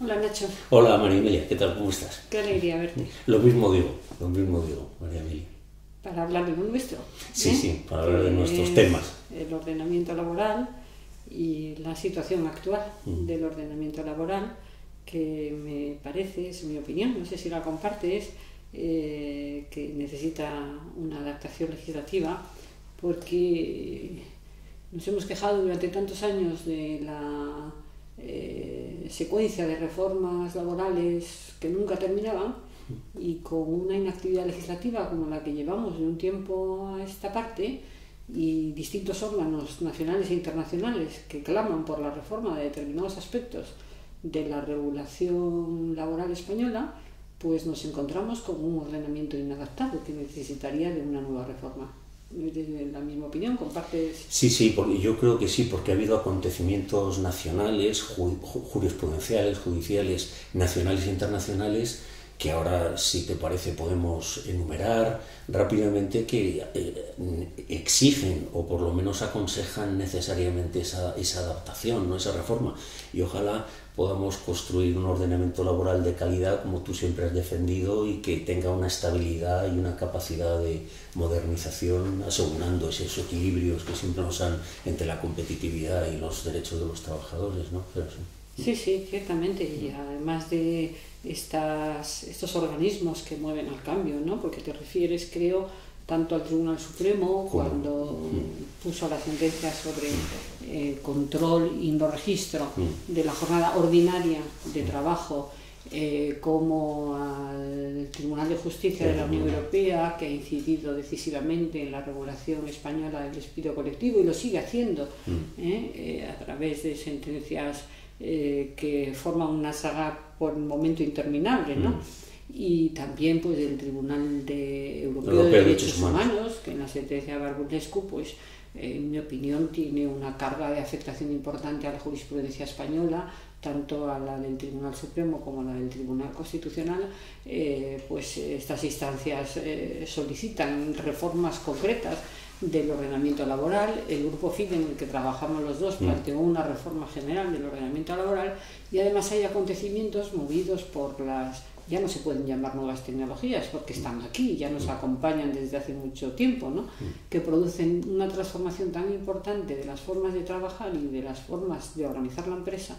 Hola Nacho. Hola María Emilia, ¿qué tal? ¿Cómo estás? Qué alegría verte. Lo mismo digo, María Emilia. Para hablar de lo nuestro. Sí, para hablar de nuestros temas. El ordenamiento laboral y la situación actual del ordenamiento laboral, que me parece, es mi opinión, no sé si la compartes, que necesita una adaptación legislativa porque nos hemos quejado durante tantos años de la secuencia de reformas laborales que nunca terminaban, y con una inactividad legislativa como la que llevamos de un tiempo a esta parte y distintos órganos nacionales e internacionales que claman por la reforma de determinados aspectos de la regulación laboral española, pues nos encontramos con un ordenamiento inadaptado que necesitaría de una nueva reforma. ¿Desde la misma opinión? ¿Compartes? Sí, porque yo creo que sí, porque ha habido acontecimientos nacionales, jurisprudenciales, judiciales, nacionales e internacionales, que ahora, si te parece, podemos enumerar rápidamente, que exigen o por lo menos aconsejan necesariamente esa adaptación, ¿no? Esa reforma. Y ojalá podamos construir un ordenamiento laboral de calidad, como tú siempre has defendido, y que tenga una estabilidad y una capacidad de modernización, asegurando esos equilibrios que siempre nos han entre la competitividad y los derechos de los trabajadores, ¿no? Pero sí, ciertamente. Y además de estos organismos que mueven al cambio, ¿no? Porque te refieres, creo, tanto al Tribunal Supremo, cuando puso la sentencia sobre control y no registro de la jornada ordinaria de trabajo, como al Tribunal de Justicia de la Unión Europea, que ha incidido decisivamente en la regulación española del despido colectivo y lo sigue haciendo a través de sentencias que forman una saga por el momento interminable, ¿no? Y también pues el Tribunal Europeo de Derechos Humanos, que en la sentencia de Barbulescu, pues en mi opinión tiene una carga de afectación importante a la jurisprudencia española, tanto a la del Tribunal Supremo como a la del Tribunal Constitucional. Pues estas instancias solicitan reformas concretas del ordenamiento laboral. El grupo FIDE, en el que trabajamos los dos, planteó una reforma general del ordenamiento laboral, y además hay acontecimientos movidos por ya no se pueden llamar nuevas tecnologías porque están aquí, ya nos acompañan desde hace mucho tiempo, ¿no? Que producen una transformación tan importante de las formas de trabajar y de las formas de organizar la empresa,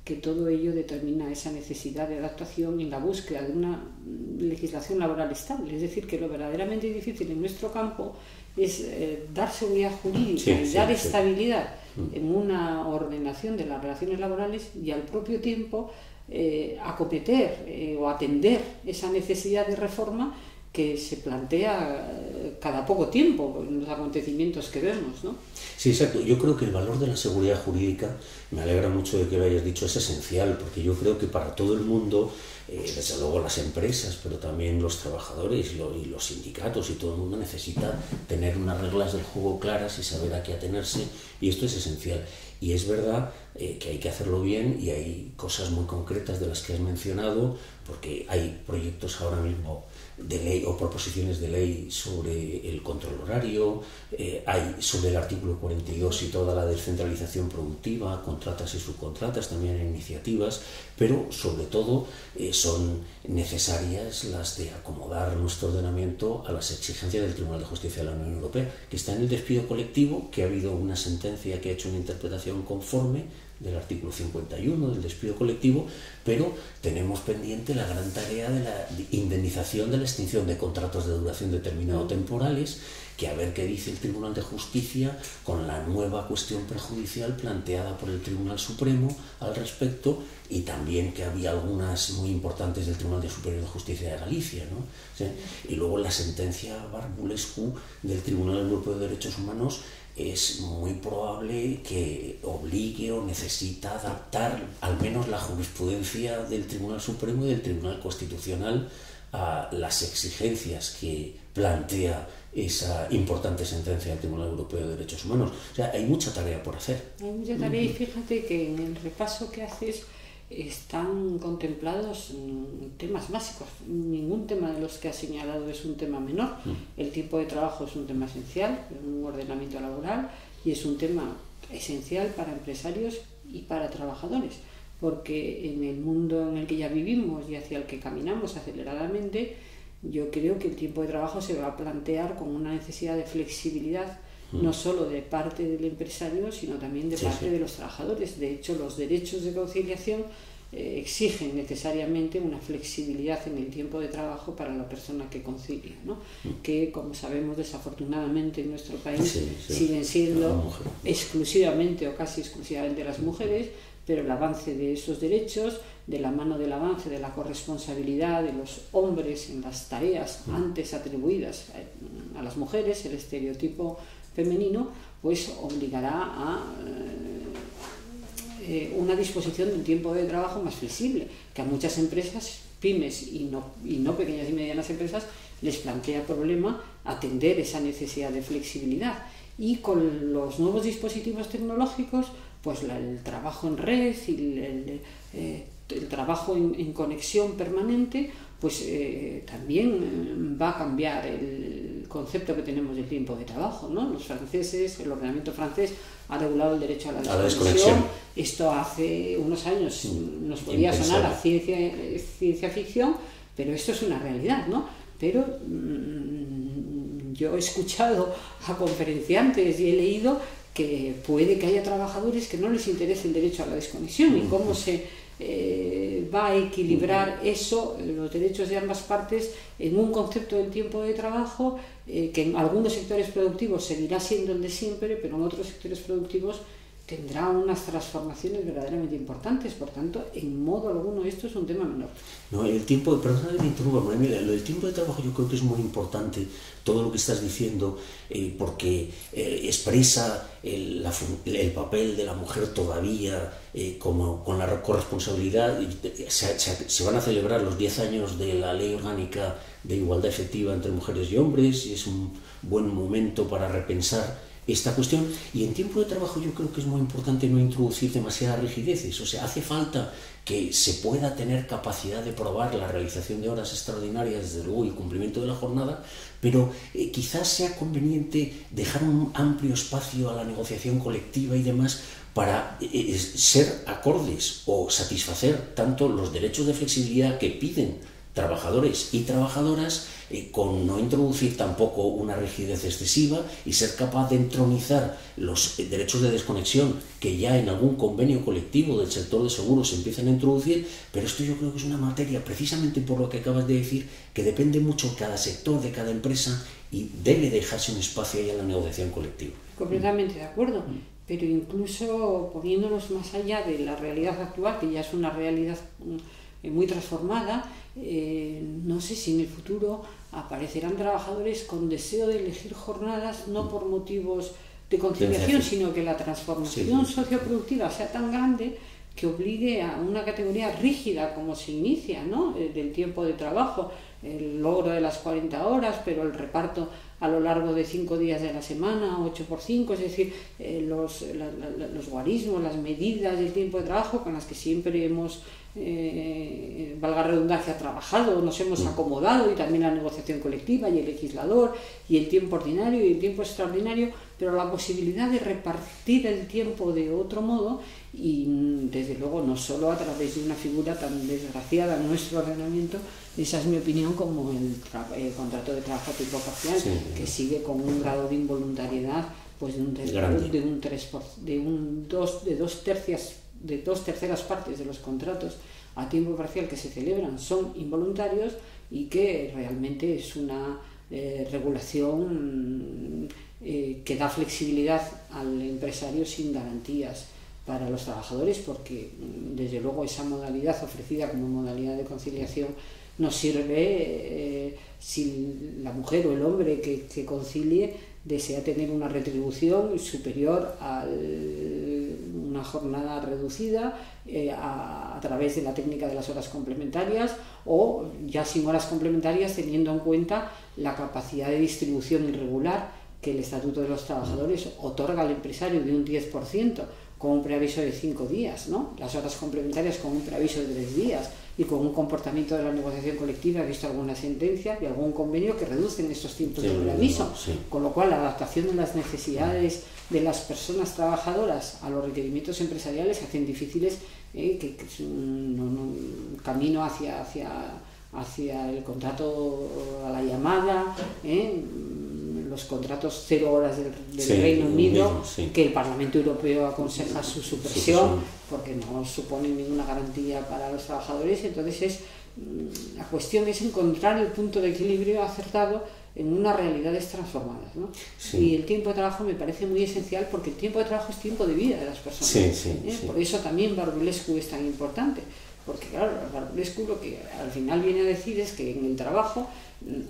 que todo ello determina esa necesidad de adaptación y la búsqueda de una legislación laboral estable. Es decir, que lo verdaderamente difícil en nuestro campo es dar seguridad jurídica y dar estabilidad en una ordenación de las relaciones laborales, y al propio tiempo acometer o atender esa necesidad de reforma que se plantea cada poco tiempo en los acontecimientos que vemos, ¿no? Sí, exacto. Yo creo que el valor de la seguridad jurídica, me alegra mucho de que lo hayas dicho, es esencial, porque yo creo que para todo el mundo, desde luego las empresas, pero también los trabajadores y los sindicatos y todo el mundo necesita tener unas reglas del juego claras y saber a qué atenerse, y esto es esencial. Y es verdad que hay que hacerlo bien, y hay cosas muy concretas de las que has mencionado, porque hay proyectos ahora mismo de ley o proposiciones de ley sobre el control horario, hay sobre el artículo 42 y toda la descentralización productiva, contratas y subcontratas, también hay iniciativas, pero sobre todo son necesarias las de acomodar nuestro ordenamiento a las exigencias del Tribunal de Justicia de la Unión Europea, que está en el despido colectivo, que ha habido una sentencia que ha hecho una interpretación conforme del artículo 51 del despido colectivo, pero tenemos pendiente la gran tarea de la indemnización de la extinción de contratos de duración determinada o temporales, que a ver qué dice el Tribunal de Justicia con la nueva cuestión prejudicial planteada por el Tribunal Supremo al respecto, y también que había algunas muy importantes del Tribunal Superior de Justicia de Galicia, ¿no? ¿Sí? Y luego la sentencia Barbulescu del Tribunal Europeo de Derechos Humanos es muy probable que obligue o necesita adaptar al menos la jurisprudencia del Tribunal Supremo y del Tribunal Constitucional a las exigencias que plantea esa importante sentencia del Tribunal Europeo de Derechos Humanos. O sea, hay mucha tarea por hacer. Hay mucha tarea, y fíjate que en el repaso que haces están contemplados temas básicos. Ningún tema de los que has señalado es un tema menor. El tiempo de trabajo es un tema esencial en un ordenamiento laboral, y es un tema esencial para empresarios y para trabajadores, porque en el mundo en el que ya vivimos y hacia el que caminamos aceleradamente, yo creo que el tiempo de trabajo se va a plantear con una necesidad de flexibilidad, no solo de parte del empresario, sino también de parte de los trabajadores. De hecho, los derechos de conciliación exigen necesariamente una flexibilidad en el tiempo de trabajo para la persona que concilia, ¿no? Que, como sabemos, desafortunadamente en nuestro país siguen siendo exclusivamente o casi exclusivamente las mujeres, pero el avance de esos derechos, de la mano del avance de la corresponsabilidad de los hombres en las tareas antes atribuidas a las mujeres, el estereotipo femenino, pues obligará a una disposición de un tiempo de trabajo más flexible, que a muchas empresas, pymes y no pequeñas y medianas empresas, les plantea problema atender esa necesidad de flexibilidad. Y con los nuevos dispositivos tecnológicos, pues el trabajo en red y el trabajo en conexión permanente, pues también va a cambiar el concepto que tenemos del tiempo de trabajo, ¿no? Los franceses, el ordenamiento francés ha regulado el derecho a la desconexión. Esto hace unos años nos podía sonar a ciencia ficción, pero esto es una realidad, ¿no? Pero yo he escuchado a conferenciantes y he leído que puede que haya trabajadores que no les interese el derecho a la desconexión y cómo se va a equilibrar eso, los derechos de ambas partes, en un concepto del tiempo de trabajo que en algunos sectores productivos seguirá siendo el de siempre, pero en otros sectores productivos tendrá unas transformaciones verdaderamente importantes. Por tanto, en modo alguno esto es un tema menor. No, el tiempo, perdóname, lo del tiempo de trabajo yo creo que es muy importante, todo lo que estás diciendo, porque expresa el papel de la mujer todavía como con la corresponsabilidad. Se van a celebrar los 10 años de la Ley Orgánica de Igualdad Efectiva entre Mujeres y Hombres, y es un buen momento para repensar esta cuestión. Y en tiempo de trabajo yo creo que es muy importante no introducir demasiadas rigideces. O sea, hace falta que se pueda tener capacidad de probar la realización de horas extraordinarias, desde luego, y el cumplimiento de la jornada, pero quizás sea conveniente dejar un amplio espacio a la negociación colectiva y demás para ser acordes o satisfacer tanto los derechos de flexibilidad que piden trabajadores y trabajadoras, con no introducir tampoco una rigidez excesiva, y ser capaz de entronizar los derechos de desconexión que ya en algún convenio colectivo del sector de seguros se empiezan a introducir. Pero esto yo creo que es una materia, precisamente por lo que acabas de decir, que depende mucho de cada sector, de cada empresa, y debe dejarse un espacio ahí en la negociación colectiva. Completamente de acuerdo, pero incluso poniéndonos más allá de la realidad actual, que ya es una realidad muy transformada, no sé si en el futuro aparecerán trabajadores con deseo de elegir jornadas no por motivos de conciliación, sino que la transformación socioproductiva sea tan grande que obligue a una categoría rígida como se inicia, ¿no? Del tiempo de trabajo, el logro de las 40 horas, pero el reparto a lo largo de 5 días de la semana, 8x5, es decir, los guarismos, las medidas del tiempo de trabajo con las que siempre hemos, valga la redundancia, trabajado, nos hemos acomodado, y también la negociación colectiva y el legislador, y el tiempo ordinario y el tiempo extraordinario, pero la posibilidad de repartir el tiempo de otro modo, y desde luego no solo a través de una figura tan desgraciada en nuestro ordenamiento, esa es mi opinión, como el contrato de trabajo a tiempo parcial, que sigue con un grado de involuntariedad pues de dos terceras partes de los contratos a tiempo parcial que se celebran son involuntarios, y que realmente es una regulación que da flexibilidad al empresario sin garantías para los trabajadores, porque desde luego esa modalidad ofrecida como modalidad de conciliación nos sirve si la mujer o el hombre que concilie desea tener una retribución superior a una jornada reducida a través de la técnica de las horas complementarias, o ya sin horas complementarias, teniendo en cuenta la capacidad de distribución irregular que el Estatuto de los Trabajadores otorga al empresario de un 10%, con un preaviso de 5 días, ¿no? Las horas complementarias con un preaviso de 3 días, y con un comportamiento de la negociación colectiva. He visto alguna sentencia y algún convenio que reducen estos tiempos de preaviso, con lo cual la adaptación de las necesidades de las personas trabajadoras a los requerimientos empresariales hacen difíciles que es un camino hacia el contrato a la llamada, los contratos 0 horas del Reino Unido, que el Parlamento Europeo aconseja su supresión porque no suponen ninguna garantía para los trabajadores. Entonces la cuestión es encontrar el punto de equilibrio acertado en unas realidades transformadas, ¿no? Y el tiempo de trabajo me parece muy esencial, porque el tiempo de trabajo es tiempo de vida de las personas. Por eso también Barbulescu es tan importante, porque claro, Barbulescu lo que al final viene a decir es que en el trabajo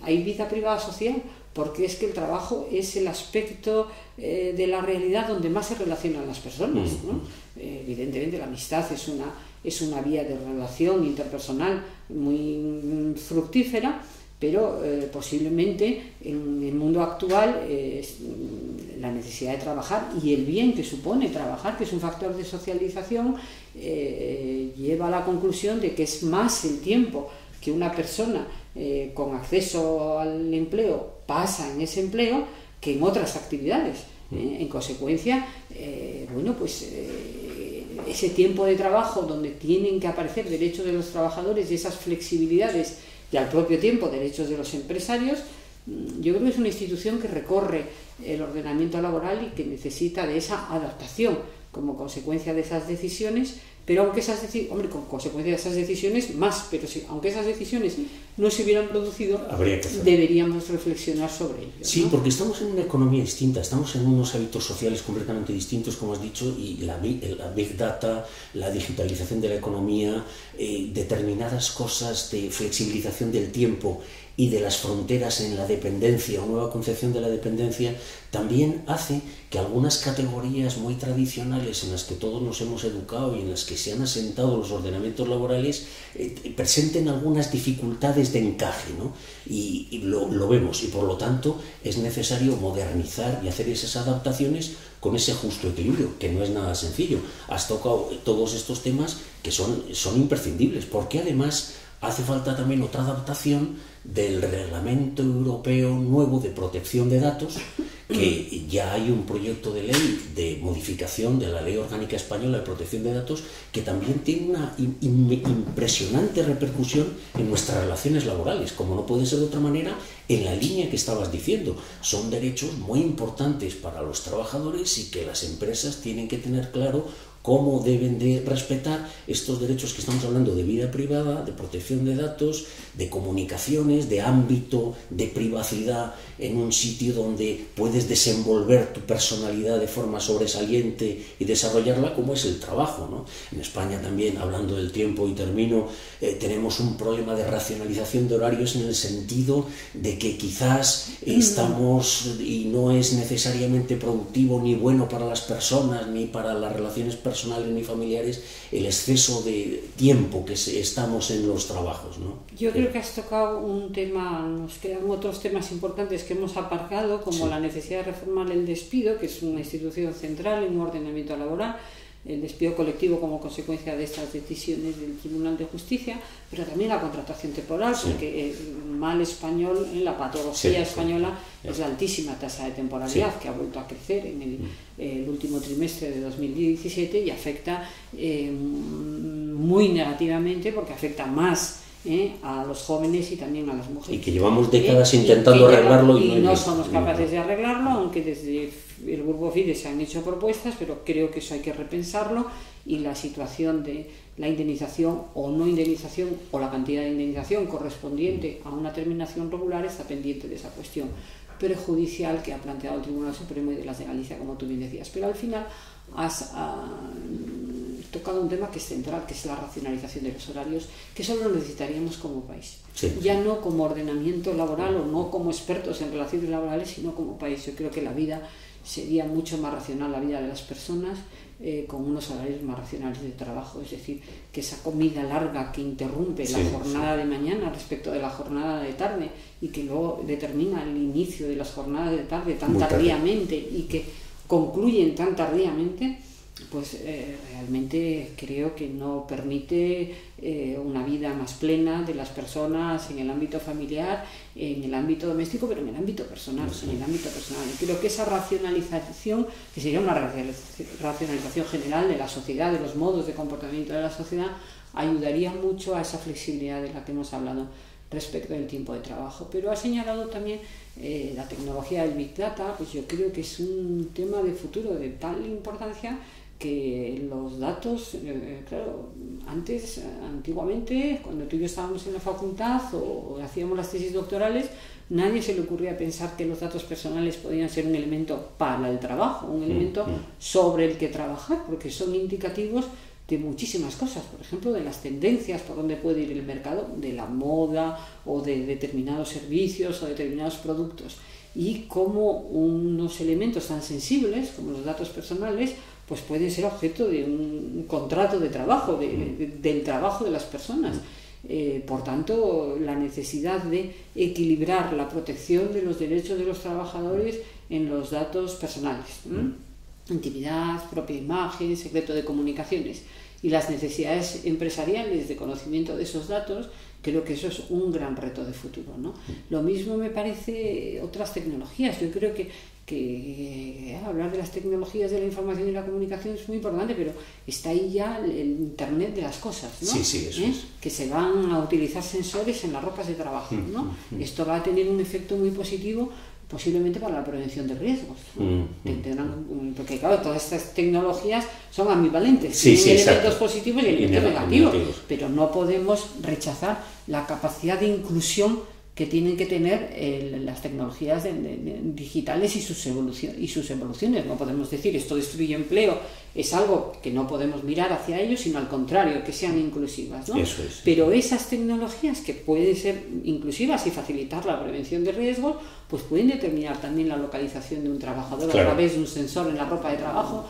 hay vida privada social, porque es que el trabajo es el aspecto de la realidad donde más se relacionan las personas, ¿no? Evidentemente la amistad es una vía de relación interpersonal muy fructífera, pero posiblemente en el mundo actual la necesidad de trabajar y el bien que supone trabajar, que es un factor de socialización, lleva a la conclusión de que es más el tiempo que una persona con acceso al empleo pasa en ese empleo que en otras actividades. En consecuencia, ese tiempo de trabajo donde tienen que aparecer derechos de los trabajadores y esas flexibilidades, y al propio tiempo derechos de los empresarios, yo creo que es una institución que recorre el ordenamiento laboral y que necesita de esa adaptación como consecuencia de esas decisiones, pero aunque esas decisiones, con consecuencia de esas decisiones más, pero sí, aunque esas decisiones no se hubieran producido, deberíamos reflexionar sobre ello, ¿no? Sí, porque estamos en una economía distinta, estamos en unos hábitos sociales completamente distintos, como has dicho, y la Big Data, la digitalización de la economía, determinadas cosas de flexibilización del tiempo y de las fronteras en la dependencia o nueva concepción de la dependencia, también hace que algunas categorías muy tradicionales en las que todos nos hemos educado y en las que se han asentado los ordenamientos laborales presenten algunas dificultades de encaje, ¿no? Y lo vemos, y por lo tanto es necesario modernizar y hacer esas adaptaciones con ese justo equilibrio, que no es nada sencillo. Has tocado todos estos temas que son imprescindibles, porque además hace falta también otra adaptación del Reglamento Europeo nuevo de protección de datos, que ya hay un proyecto de ley de modificación de la Ley Orgánica Española de Protección de Datos, que también tiene una impresionante repercusión en nuestras relaciones laborales, como no puede ser de otra manera, en la línea que estabas diciendo. Son derechos muy importantes para los trabajadores y que las empresas tienen que tener claro cómo deben de respetar estos derechos que estamos hablando, de vida privada, de protección de datos, de comunicaciones, de ámbito, de privacidad, en un sitio donde puedes desenvolver tu personalidad de forma sobresaliente y desarrollarla, como es el trabajo, ¿no? En España también, hablando del tiempo y termino, tenemos un problema de racionalización de horarios, en el sentido de que quizás estamos, y no es necesariamente productivo ni bueno para las personas ni para las relaciones personales ni familiares, el exceso de tiempo que estamos en los trabajos, ¿no? Yo creo que has tocado un tema, nos quedan otros temas importantes que hemos aparcado, como la necesidad de reformar el despido, que es una institución central en un ordenamiento laboral, el despido colectivo como consecuencia de estas decisiones del Tribunal de Justicia, pero también la contratación temporal, porque el mal español, la patología española, es la altísima tasa de temporalidad, que ha vuelto a crecer en el último trimestre de 2017 y afecta muy negativamente, porque afecta más a los jóvenes y también a las mujeres. Y que llevamos décadas intentando arreglarlo y no somos capaces de arreglarlo, aunque desde el Grupo Fidesz se han hecho propuestas, pero creo que eso hay que repensarlo, y la situación de la indemnización o no indemnización, o la cantidad de indemnización correspondiente a una terminación regular, está pendiente de esa cuestión prejudicial que ha planteado el Tribunal Supremo y de las de Galicia, como tú bien decías. Pero al final has tocado un tema que es central, que es la racionalización de los horarios, que solo lo necesitaríamos como país. Ya no como ordenamiento laboral o no como expertos en relaciones laborales, sino como país. Yo creo que la vida sería mucho más racional, la vida de las personas, con unos horarios más racionales de trabajo, es decir, que esa comida larga que interrumpe la jornada de mañana respecto de la jornada de tarde, y que luego determina el inicio de las jornadas de tarde tan tardíamente y que concluyen tan tardíamente, pues realmente creo que no permite una vida más plena de las personas en el ámbito familiar, en el ámbito doméstico, pero en el ámbito personal. Sí. En el ámbito personal. Y creo que esa racionalización, que sería una racionalización general de la sociedad, de los modos de comportamiento de la sociedad, ayudaría mucho a esa flexibilidad de la que hemos hablado respecto del tiempo de trabajo. Pero ha señalado también la tecnología del Big Data, pues yo creo que es un tema de futuro de tal importancia que los datos, claro, antiguamente, cuando tú y yo estábamos en la facultad o hacíamos las tesis doctorales, nadie se le ocurría pensar que los datos personales podían ser un elemento para el trabajo, un elemento sobre el que trabajar, porque son indicativos de muchísimas cosas, por ejemplo, de las tendencias por donde puede ir el mercado, de la moda o de determinados servicios o determinados productos, y cómo unos elementos tan sensibles como los datos personales pues pueden ser objeto de un contrato de trabajo, del trabajo de las personas. Por tanto, la necesidad de equilibrar la protección de los derechos de los trabajadores en los datos personales, intimidad, propia imagen, secreto de comunicaciones, y las necesidades empresariales de conocimiento de esos datos. Creo que eso es un gran reto de futuro, ¿no? Lo mismo me parece otras tecnologías. Yo creo que hablar de las tecnologías de la información y la comunicación es muy importante, pero está ahí ya el Internet de las cosas, ¿no? Sí, sí, eso es. Que se van a utilizar sensores en las ropas de trabajo, ¿no? Esto va a tener un efecto muy positivo, posiblemente para la prevención de riesgos, ¿no? Porque claro, todas estas tecnologías son ambivalentes, tienen elementos positivos y elementos negativos, pero no podemos rechazar la capacidad de inclusión que tienen que tener las tecnologías digitales y sus evoluciones. No podemos decir esto destruye empleo, es algo que no podemos mirar hacia ellos, sino al contrario, que sean inclusivas, ¿no? Eso es. Pero esas tecnologías que pueden ser inclusivas y facilitar la prevención de riesgos, pues pueden determinar también la localización de un trabajador a través de un sensor en la ropa de trabajo.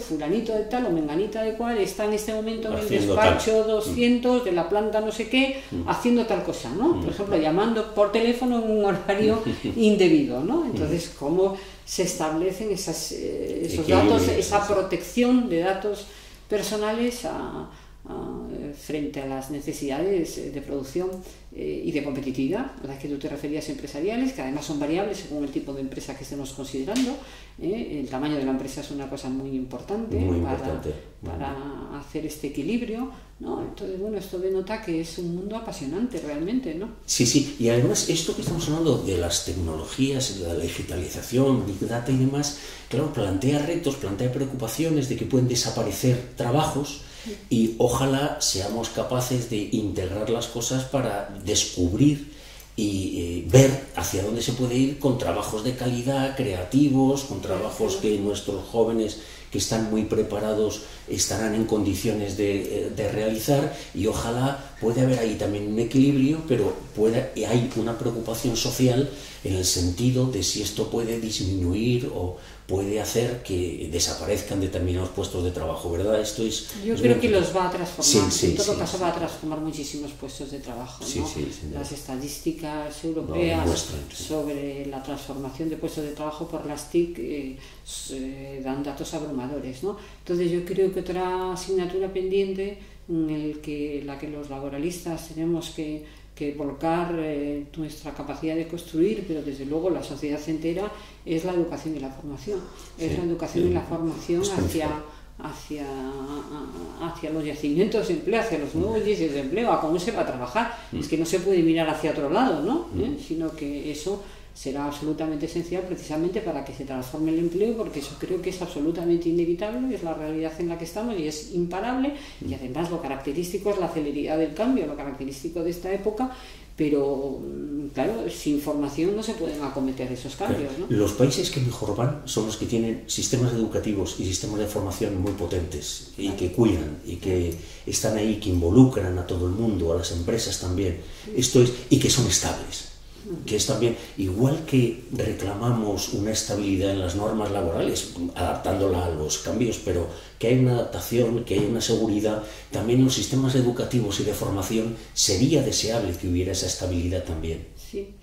Fulanito de tal o menganita de cual está en este momento en el despacho 200 de la planta no sé qué, haciendo tal cosa, ¿no? Por ejemplo, llamando por teléfono en un horario indebido, ¿no? Entonces, ¿cómo se establecen esos datos, esa protección de datos personales frente a las necesidades de producción y de competitividad, a las que tú te referías, empresariales, que además son variables según el tipo de empresa que estemos considerando? El tamaño de la empresa es una cosa muy importante, para hacer este equilibrio, ¿no? Entonces, bueno, esto denota que es un mundo apasionante realmente, ¿no? Sí, sí, y además esto que estamos hablando de las tecnologías, de la digitalización, Big Data y demás, claro, plantea retos, plantea preocupaciones de que pueden desaparecer trabajos, y ojalá seamos capaces de integrar las cosas para descubrir y ver hacia dónde se puede ir con trabajos de calidad, creativos, con trabajos que nuestros jóvenes que están muy preparados estarán en condiciones de realizar, y ojalá pueda haber ahí también un equilibrio, pero hay una preocupación social en el sentido de si esto puede disminuir o puede hacer que desaparezcan determinados puestos de trabajo, ¿verdad? Yo creo que los va a transformar, en todo caso va a transformar muchísimos puestos de trabajo, ¿no? Las estadísticas europeas sobre la transformación de puestos de trabajo por las TIC dan datos abrumadores, ¿no? Entonces yo creo que otra asignatura pendiente en la que los laboralistas tenemos que volcar nuestra capacidad de construir, pero desde luego la sociedad entera, es la educación y la formación. Es la educación y la formación hacia los yacimientos de empleo, hacia los nuevos yacimientos de empleo, a cómo se va a trabajar. Es que no se puede mirar hacia otro lado, ¿no? Sino que eso será absolutamente esencial precisamente para que se transforme el empleo, porque eso creo que es absolutamente inevitable, es la realidad en la que estamos y es imparable, y además lo característico es la celeridad del cambio, lo característico de esta época, pero claro, sin formación no se pueden acometer esos cambios, ¿no? Los países que mejor van son los que tienen sistemas educativos y sistemas de formación muy potentes y que cuidan y que están ahí, que involucran a todo el mundo, a las empresas también, y que son estables. Que es también, igual que reclamamos una estabilidad en las normas laborales, adaptándola a los cambios, pero que hay una adaptación, que hay una seguridad, también en los sistemas educativos y de formación sería deseable que hubiera esa estabilidad también.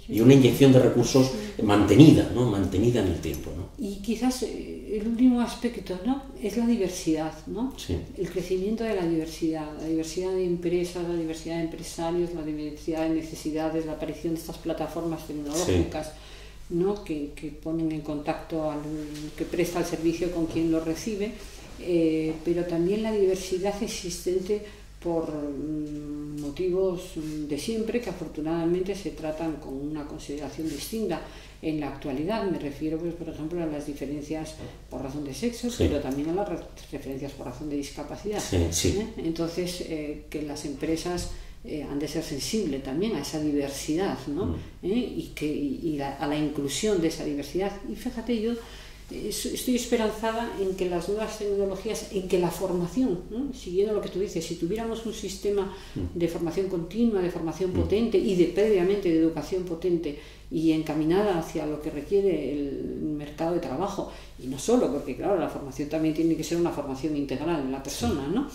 Y una inyección de recursos mantenida, ¿no? Mantenida en el tiempo, ¿no? Y quizás el último aspecto, ¿no? Es la diversidad, ¿no? Sí. El crecimiento de la diversidad de empresas, la diversidad de empresarios, la diversidad de necesidades, la aparición de estas plataformas tecnológicas, ¿no? que ponen en contacto al que presta el servicio con quien lo recibe, pero también la diversidad existente por motivos de siempre que afortunadamente se tratan con una consideración distinta en la actualidad. Me refiero, pues, por ejemplo, a las diferencias por razón de sexo, pero también a las referencias por razón de discapacidad. Entonces, que las empresas han de ser sensibles también a esa diversidad, ¿no? Y a la inclusión de esa diversidad. Y fíjate, yo estoy esperanzada en que las nuevas tecnologías, en que la formación, ¿no? Siguiendo lo que tú dices, si tuviéramos un sistema de formación continua, de formación potente y previamente de educación potente y encaminada hacia lo que requiere el mercado de trabajo, y no solo, porque claro, la formación también tiene que ser una formación integral en la persona, ¿no?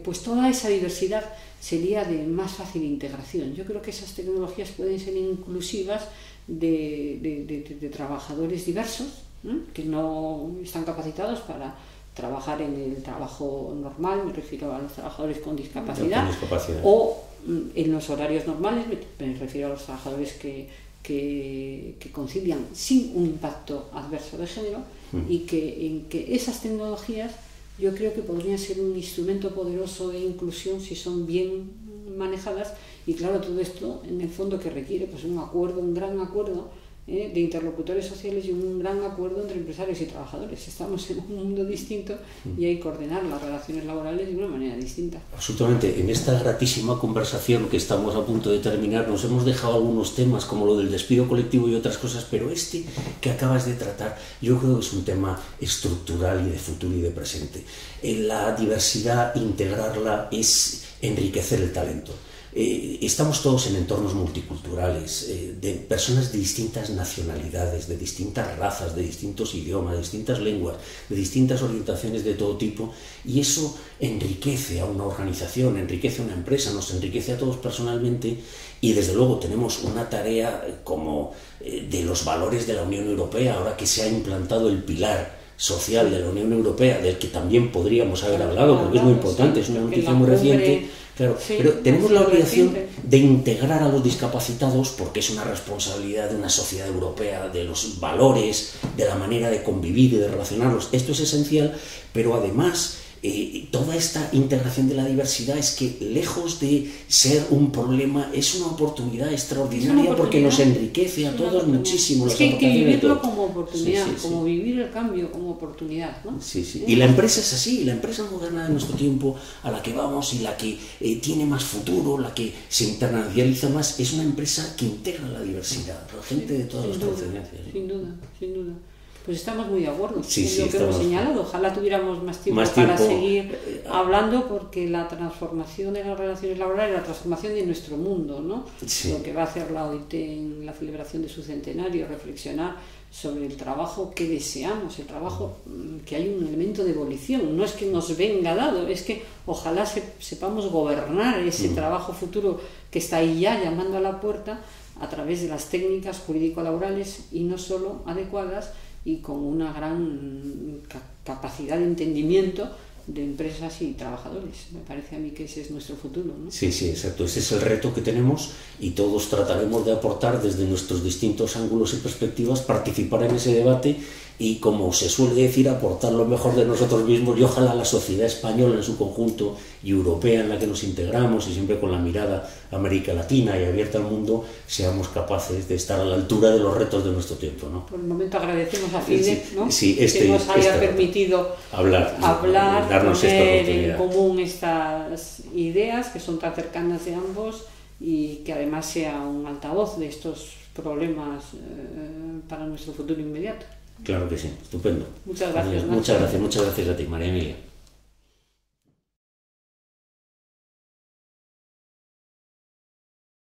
Pues toda esa diversidad sería de más fácil integración. Yo creo que esas tecnologías pueden ser inclusivas de trabajadores diversos, ¿no? Que no están capacitados para trabajar en el trabajo normal, me refiero a los trabajadores con discapacidad, o en los horarios normales, me refiero a los trabajadores que concilian sin un impacto adverso de género, y que esas tecnologías yo creo que podrían ser un instrumento poderoso de inclusión si son bien manejadas. Y claro, todo esto en el fondo que requiere pues un acuerdo, un gran acuerdo de interlocutores sociales y un gran acuerdo entre empresarios y trabajadores. Estamos en un mundo distinto y hay que coordinar las relaciones laborales de una manera distinta. Absolutamente. En esta gratísima conversación que estamos a punto de terminar nos hemos dejado algunos temas como lo del despido colectivo y otras cosas, pero este que acabas de tratar yo creo que es un tema estructural y de futuro y de presente. La diversidad, integrarla, es enriquecer el talento. Estamos todos en entornos multiculturales, de personas de distintas nacionalidades, de distintas razas, de distintos idiomas, de distintas lenguas, de distintas orientaciones de todo tipo, y eso enriquece a una organización, enriquece a una empresa, nos enriquece a todos personalmente, y desde luego tenemos una tarea como de los valores de la Unión Europea, ahora que se ha implantado el pilar social de la Unión Europea, del que también podríamos haber hablado, porque es muy importante, es una noticia muy reciente. Claro, pero tenemos la obligación de integrar a los discapacitados porque es una responsabilidad de una sociedad europea, de los valores, de la manera de convivir y de relacionarlos. Esto es esencial, pero además toda esta integración de la diversidad es que, lejos de ser un problema, es una oportunidad extraordinaria porque nos enriquece a todos muchísimo. Es que hay que vivirlo como oportunidad, como vivir el cambio como oportunidad, ¿no? Y la empresa es así, la empresa moderna de nuestro tiempo, a la que vamos y la que tiene más futuro, la que se internacionaliza más, es una empresa que integra la diversidad, la gente de todas las procedencias. Sin duda, sin duda. Pues estamos muy de acuerdo en lo que hemos señalado. Ojalá tuviéramos más tiempo para seguir hablando, porque la transformación de las relaciones laborales, la transformación de nuestro mundo, ¿no? Lo que va a hacer la OIT en la celebración de su centenario, reflexionar sobre el trabajo que deseamos, el trabajo que hay un elemento de evolución, no es que nos venga dado, es que ojalá sepamos gobernar ese trabajo futuro que está ahí ya llamando a la puerta a través de las técnicas jurídico-laborales y no solo adecuadas, y con una gran capacidad de entendimiento de empresas y trabajadores. Me parece a mí que ese es nuestro futuro, ¿no? Sí, exacto. Ese es el reto que tenemos y todos trataremos de aportar desde nuestros distintos ángulos y perspectivas, participar en ese debate y, como se suele decir, aportar lo mejor de nosotros mismos, y ojalá la sociedad española en su conjunto y europea en la que nos integramos, y siempre con la mirada a América Latina y abierta al mundo, seamos capaces de estar a la altura de los retos de nuestro tiempo, ¿no? Por el momento agradecemos a FIDE, ¿no? Que nos haya permitido hablar, darnos poner en común estas ideas que son tan cercanas de ambos, y que además sea un altavoz de estos problemas para nuestro futuro inmediato. Claro que sí, estupendo. Muchas gracias. Muchas gracias a ti, María Emilia.